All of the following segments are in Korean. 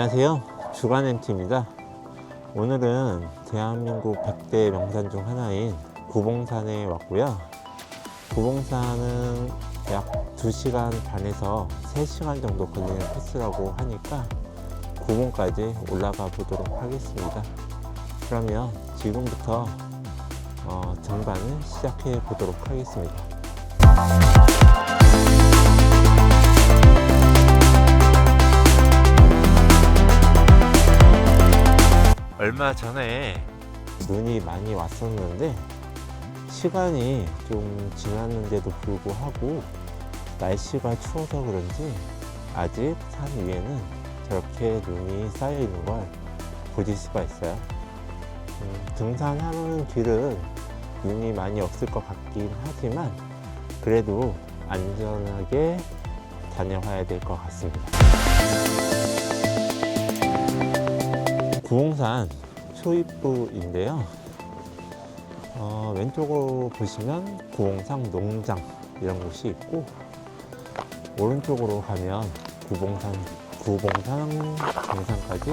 안녕하세요, 주간 MT입니다. 오늘은 대한민국 100대 명산 중 하나인 구봉산에 왔고요. 구봉산은 약 2시간 반에서 3시간 정도 걸리는 코스라고 하니까 구봉까지 올라가 보도록 하겠습니다. 그러면 지금부터 등반을 시작해 보도록 하겠습니다. 얼마 전에 눈이 많이 왔었는데 시간이 좀 지났는데도 불구하고 날씨가 추워서 그런지 아직 산 위에는 저렇게 눈이 쌓여 있는 걸 보실 수가 있어요. 등산하는 길은 눈이 많이 없을 것 같긴 하지만 그래도 안전하게 다녀와야 될 것 같습니다. 구봉산 초입부인데요. 왼쪽으로 보시면 구봉산 농장 이런 곳이 있고, 오른쪽으로 가면 구봉산 정상까지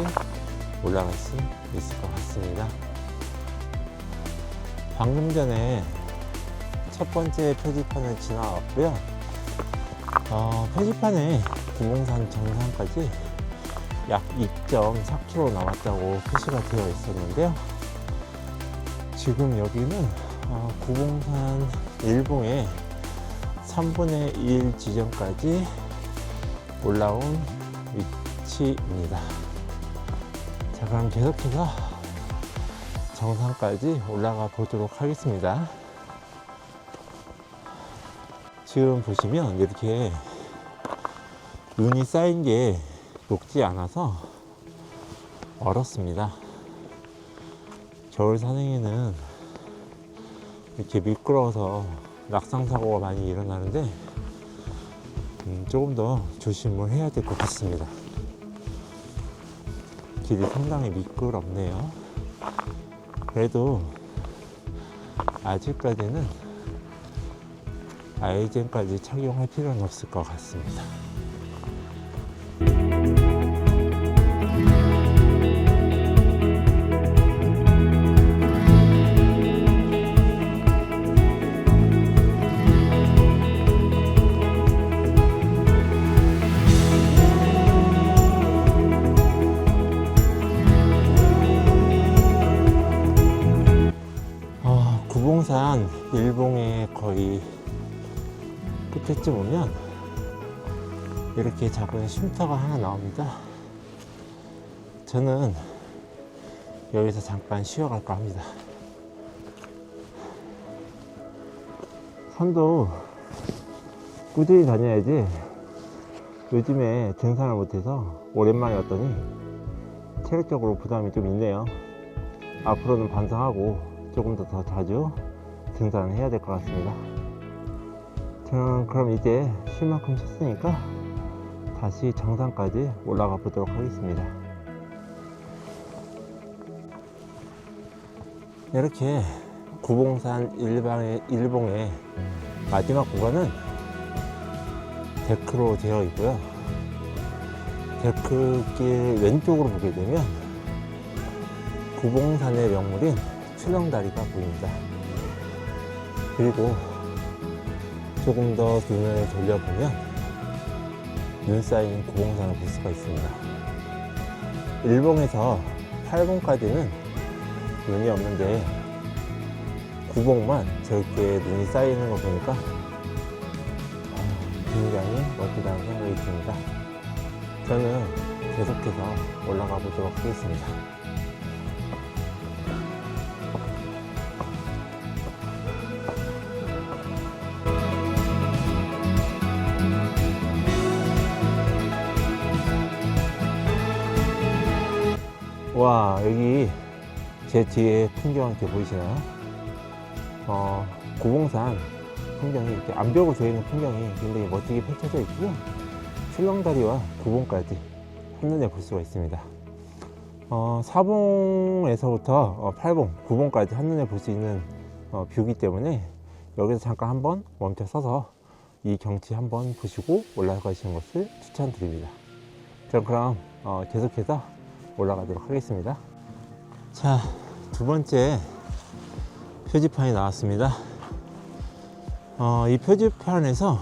올라갈 수 있을 것 같습니다. 방금 전에 첫 번째 표지판을 지나왔고요. 표지판에 구봉산 정상까지 약 2.4km 남았다고 표시가 되어 있었는데요. 지금 여기는 구봉산 일봉의 3분의 1 지점까지 올라온 위치입니다. 자, 그럼 계속해서 정상까지 올라가 보도록 하겠습니다. 지금 보시면 이렇게 눈이 쌓인 게 녹지 않아서 얼었습니다. 겨울 산행에는 이렇게 미끄러워서 낙상사고가 많이 일어나는데 조금 더 조심을 해야 될 것 같습니다. 길이 상당히 미끄럽네요. 그래도 아직까지는 아이젠까지 착용할 필요는 없을 것 같습니다. 구봉산 일봉의 거의 끝에쯤 오면 이렇게 작은 쉼터가 하나 나옵니다. 저는 여기서 잠깐 쉬어갈까 합니다. 산도 꾸준히 다녀야지 요즘에 등산을 못해서 오랜만에 왔더니 체력적으로 부담이 좀 있네요. 앞으로는 반성하고 조금 더 자주 등산을 해야 될 것 같습니다. 저는 그럼 이제 쉴 만큼 쉬었으니까 다시 정상까지 올라가 보도록 하겠습니다. 이렇게 구봉산 일봉의 마지막 구간은 데크로 되어 있고요. 데크길 왼쪽으로 보게 되면 구봉산의 명물인 출렁다리가 보입니다. 그리고 조금 더 눈을 돌려보면 눈 쌓인 구봉산을 볼 수가 있습니다. 일봉에서 8봉까지는 눈이 없는데 구봉만 저렇게 눈이 쌓이는 거 보니까 굉장히 멋지다는 생각이 듭니다. 저는 계속해서 올라가 보도록 하겠습니다. 와, 여기 제 뒤에 풍경 이렇게 보이시나요? 구봉산 풍경이 이렇게 암벽으로 조이는 풍경이 굉장히 멋지게 펼쳐져 있고요. 출렁다리와 구봉까지 한눈에 볼 수가 있습니다. 4봉에서부터 8봉, 9봉까지 한눈에 볼 수 있는 뷰이기 때문에 여기서 잠깐 한번 멈춰 서서 이 경치 한번 보시고 올라가시는 것을 추천드립니다. 그럼 계속해서 올라가도록 하겠습니다. 자, 두 번째 표지판이 나왔습니다. 이 표지판에서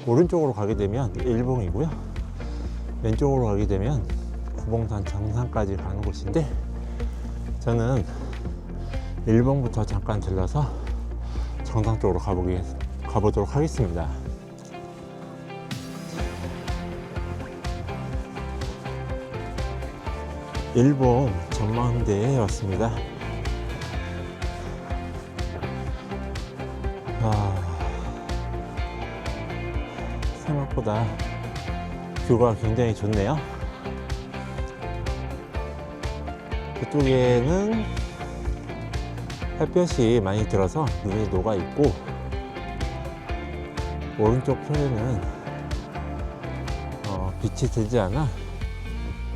오른쪽으로 가게 되면 일봉이고요, 왼쪽으로 가게 되면 구봉산 정상까지 가는 곳인데, 저는 일봉부터 잠깐 들러서 정상 쪽으로 가보도록 하겠습니다. 일봉 전망대에 왔습니다. 생각보다 뷰가 굉장히 좋네요. 그쪽에는 햇볕이 많이 들어서 눈이 녹아 있고, 오른쪽 편에는 빛이 들지 않아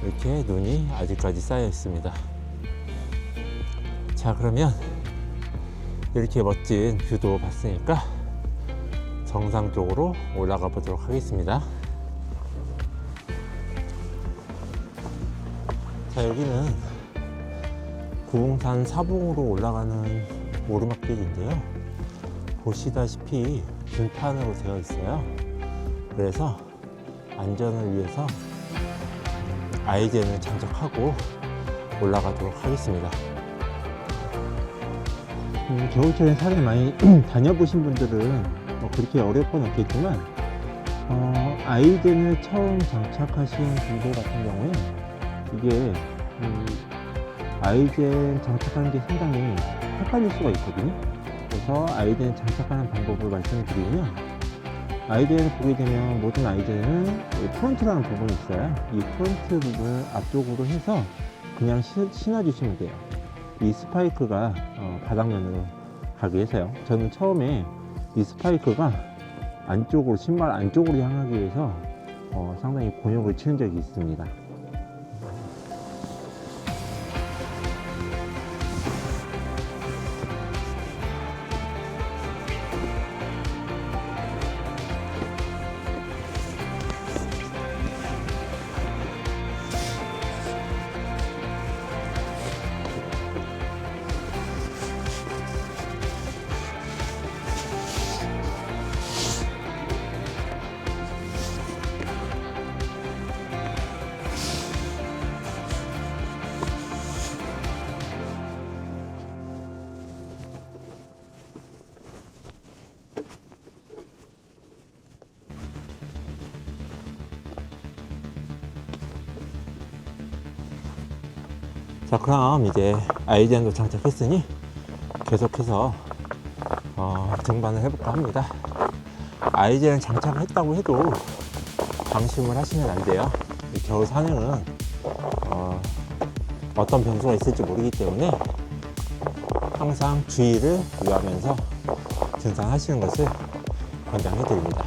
이렇게 눈이 아직까지 쌓여 있습니다. 자, 그러면 이렇게 멋진 뷰도 봤으니까 정상 쪽으로 올라가 보도록 하겠습니다. 자, 여기는 구봉산 사봉으로 올라가는 오르막길인데요, 보시다시피 균판으로 되어 있어요. 그래서 안전을 위해서 아이젠을 장착하고 올라가도록 하겠습니다. 겨울철에 산을 많이 다녀보신 분들은 그렇게 어려울 건 없겠지만, 아이젠을 처음 장착하신 분들 같은 경우에 이게 아이젠 장착하는 게 상당히 헷갈릴 수가 있거든요. 그래서 아이젠 장착하는 방법을 말씀드리면, 아이젠을 보게 되면 모든 아이젠은 프론트라는 부분이 있어요. 이 프론트 부분을 앞쪽으로 해서 그냥 신어 주시면 돼요. 이 스파이크가 바닥면으로 가게 해서요. 저는 처음에 이 스파이크가 안쪽으로, 신발 안쪽으로 향하기 위해서 상당히 곤욕을 치는 적이 있습니다. 자, 그럼 이제 아이젠도 장착했으니 계속해서 등반을 해볼까 합니다. 아이젠 장착했다고 해도 방심을 하시면 안 돼요. 겨울 산행은 어떤 변수가 있을지 모르기 때문에 항상 주의를 유하면서 등산하시는 것을 권장해 드립니다.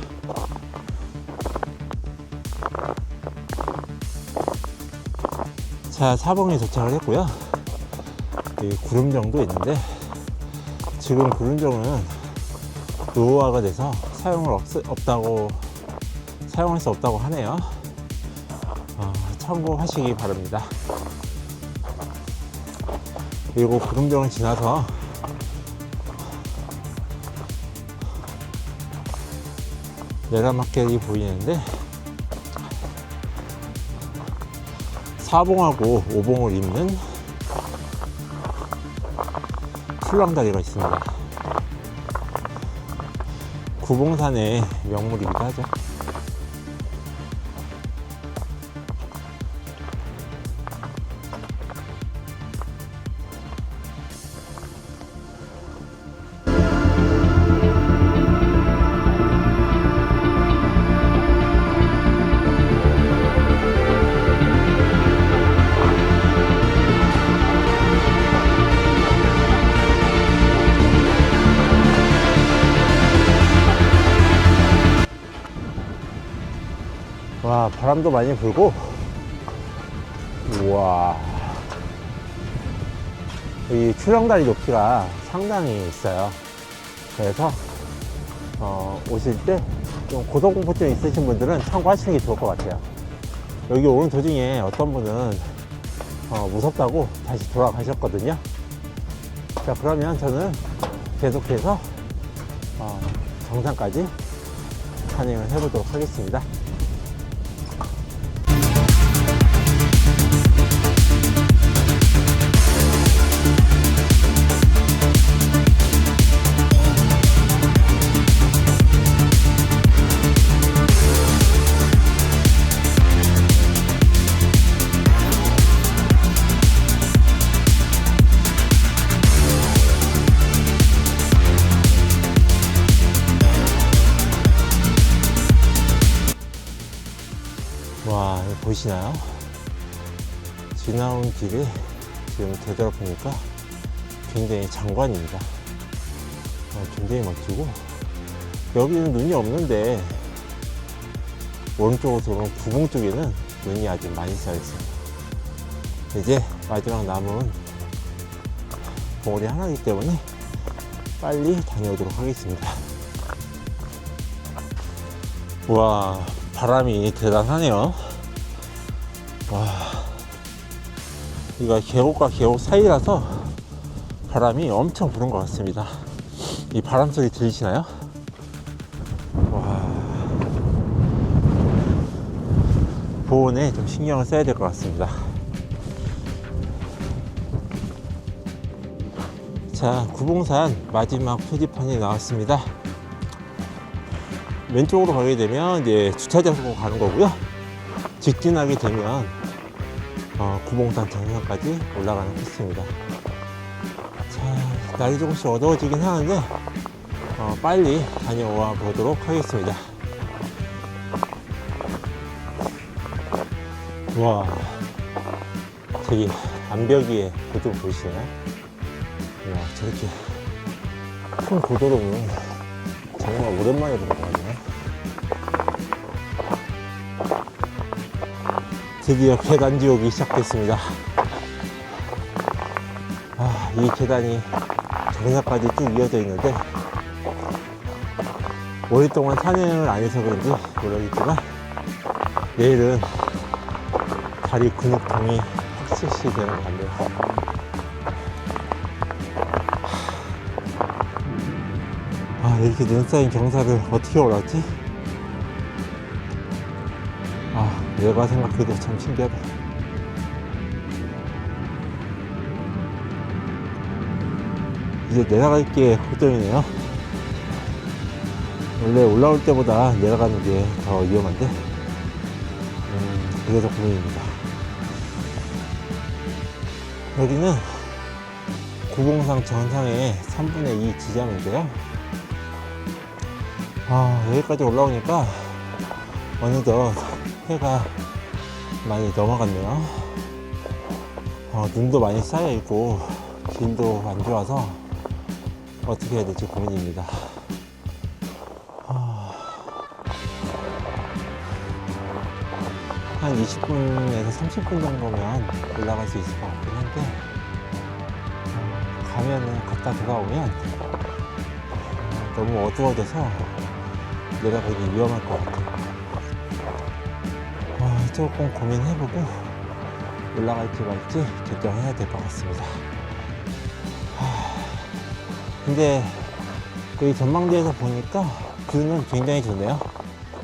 자, 사봉에 도착을 했고요. 구름정도 있는데, 지금 구름정은 노후화가 돼서 사용할 수 없다고 하네요. 참고하시기 바랍니다. 그리고 구름정을 지나서 내라막길이 보이는데, 4봉하고 5봉을 잇는 출렁다리가 있습니다. 구봉산의 명물이기도 하죠. 와, 바람도 많이 불고, 우와, 이 출렁다리 높이가 상당히 있어요. 그래서 오실 때 좀 고소공포증 있으신 분들은 참고하시는 게 좋을 것 같아요. 여기 오는 도중에 어떤 분은 무섭다고 다시 돌아가셨거든요. 자, 그러면 저는 계속해서 정상까지 산행을 해보도록 하겠습니다. 와, 이거 보이시나요? 지나온 길이 지금 되돌아보니까 굉장히 장관입니다. 굉장히 멋지고, 여기는 눈이 없는데 오른쪽으로 돌아오는 구봉 쪽에는 눈이 아주 많이 쌓여있어요. 이제 마지막 남은 봉우리 하나이기 때문에 빨리 다녀오도록 하겠습니다. 와, 바람이 대단하네요. 와, 이거 계곡과 계곡 사이라서 바람이 엄청 부는 것 같습니다. 이 바람 소리 들리시나요? 와, 보온에 좀 신경을 써야 될 것 같습니다. 자, 구봉산 마지막 표지판이 나왔습니다. 왼쪽으로 가게 되면 이제 주차장으로 가는 거고요. 직진하게 되면 구봉산 정상까지 올라가는 코스입니다. 자, 날이 조금씩 어두워지긴 하는데 빨리 다녀와 보도록 하겠습니다. 와, 저기 암벽 위에 고도로 보이시나요? 와, 저렇게 큰 고도로는 정말 오랜만에 보는 것 같네요. 드디어 계단 지옥이 시작됐습니다. 이 계단이 정상까지 쭉 이어져 있는데 오랫동안 산행을 안 해서 그런지 모르겠지만 내일은 다리 근육통이 확실시 되는 것 같네요. 이렇게 눈 쌓인 경사를 어떻게 올랐지? 내가 생각해도 참 신기하다. 이제 내려갈 게 걱정이네요. 원래 올라올 때보다 내려가는 게 더 위험한데 그게 더 고민입니다. 여기는 구봉산 정상의 3분의 2 지점인데요. 여기까지 올라오니까 어느덧 해가 많이 넘어갔네요. 눈도 많이 쌓여있고 길도 안 좋아서 어떻게 해야 될지 고민입니다. 한 20분에서 30분 정도면 올라갈 수 있을 것 같긴 한데 가면은 갔다 돌아오면 너무 어두워져서 내려가기 위험할 것 같아요. 조금 고민해보고 올라갈지 말지 결정해야 될 것 같습니다. 근데 여기 전망대에서 보니까 뷰는 굉장히 좋네요.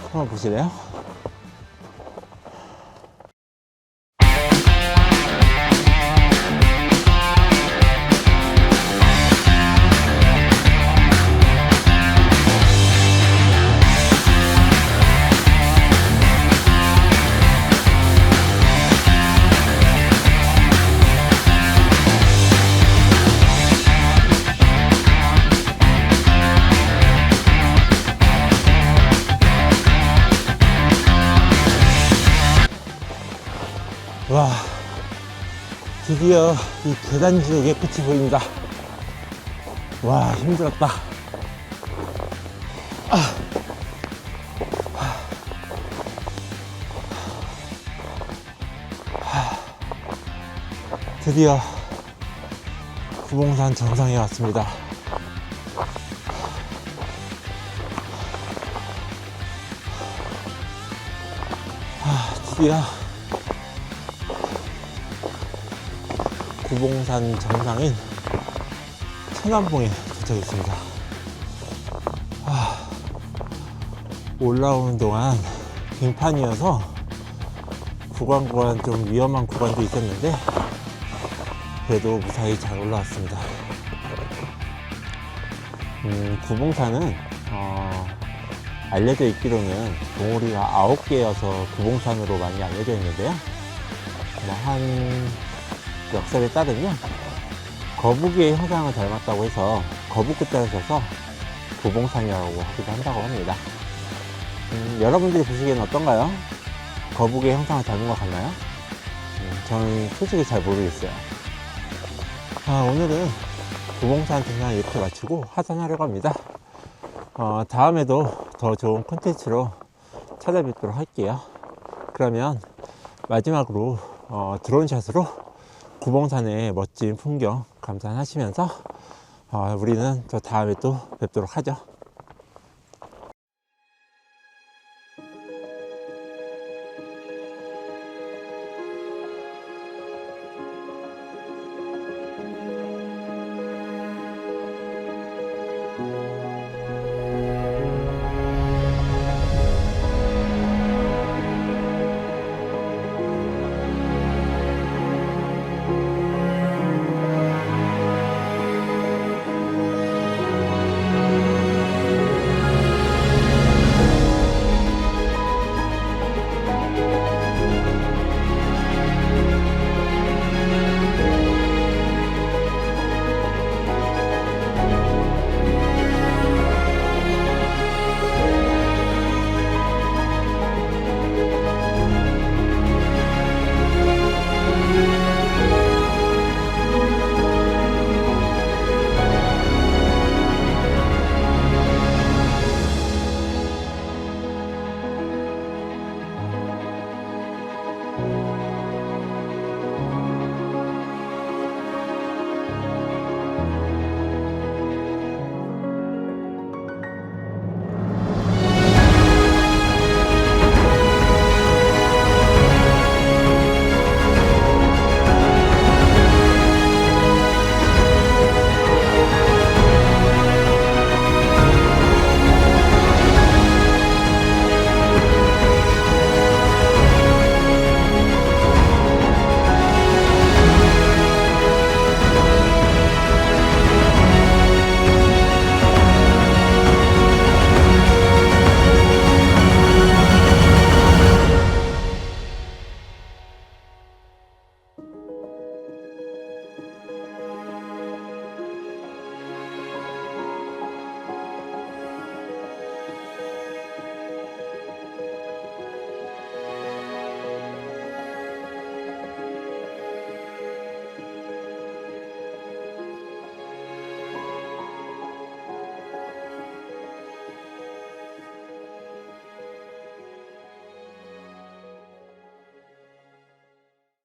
한번 보실래요? 와, 드디어 이 계단 지옥의 끝이 보입니다. 와, 힘들었다. 드디어 구봉산 정상에 왔습니다. 드디어 구봉산 정상인 천안봉에 도착했습니다. 올라오는 동안 빙판이어서 구간 좀 위험한 구간도 있었는데 그래도 무사히 잘 올라왔습니다. 구봉산은 알려져 있기로는 봉우리가 9개여서 구봉산으로 많이 알려져 있는데요. 한 역설에 따르면 거북이의 형상을 닮았다고 해서 거북 자를 써서 구봉산이라고 하기도 한다고 합니다. 여러분들이 보시기에는 어떤가요? 거북이의 형상을 닮은 것 같나요? 저는 솔직히 잘 모르겠어요. 오늘은 구봉산 등산을 이렇게 마치고 하산하려고 합니다. 다음에도 더 좋은 콘텐츠로 찾아뵙도록 할게요. 그러면 마지막으로 드론샷으로 구봉산의 멋진 풍경 감상하시면서 우리는 저 다음에 또 뵙도록 하죠.